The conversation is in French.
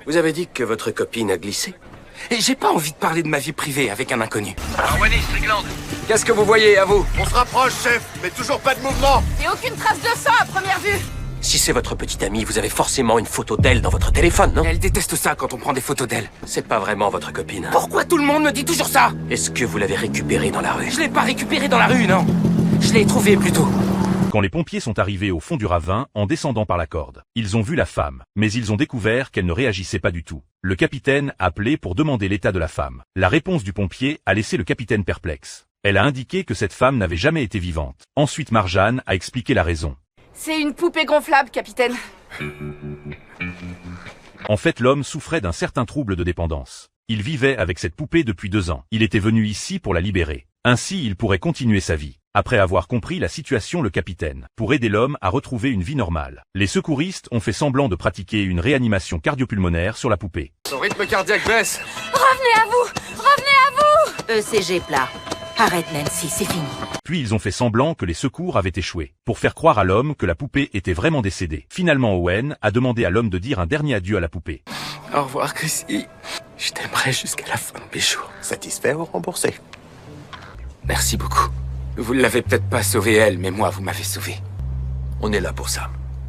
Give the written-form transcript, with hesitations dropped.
Vous avez dit que votre copine a glissé? Et j'ai pas envie de parler de ma vie privée avec un inconnu. Envoyez Strickland. Qu'est-ce que vous voyez, à vous? On se rapproche, chef, mais toujours pas de mouvement. Et aucune trace de sang à première vue. Si c'est votre petite amie, vous avez forcément une photo d'elle dans votre téléphone, non? Elle déteste ça quand on prend des photos d'elle. C'est pas vraiment votre copine. Pourquoi tout le monde me dit toujours ça? Est-ce que vous l'avez récupérée dans la rue? Je l'ai pas récupérée dans la rue, non. Je l'ai trouvée plutôt. Quand les pompiers sont arrivés au fond du ravin en descendant par la corde, ils ont vu la femme, mais ils ont découvert qu'elle ne réagissait pas du tout. Le capitaine a appelé pour demander l'état de la femme. La réponse du pompier a laissé le capitaine perplexe. Elle a indiqué que cette femme n'avait jamais été vivante. Ensuite Marjane a expliqué la raison. C'est une poupée gonflable, capitaine. En fait, l'homme souffrait d'un certain trouble de dépendance. Il vivait avec cette poupée depuis 2 ans. Il était venu ici pour la libérer. Ainsi, il pourrait continuer sa vie. Après avoir compris la situation, le capitaine, pour aider l'homme à retrouver une vie normale. Les secouristes ont fait semblant de pratiquer une réanimation cardiopulmonaire sur la poupée. Son rythme cardiaque baisse. Revenez à vous. Revenez à vous. ECG plat. Arrête Nancy, c'est fini. Puis ils ont fait semblant que les secours avaient échoué, pour faire croire à l'homme que la poupée était vraiment décédée. Finalement, Owen a demandé à l'homme de dire un dernier adieu à la poupée. Au revoir, Chrissy. Je t'aimerai jusqu'à la fin de mes jours. Satisfait ou remboursé? Merci beaucoup. Vous l'avez peut-être pas sauvée elle, mais moi, vous m'avez sauvé. On est là pour ça.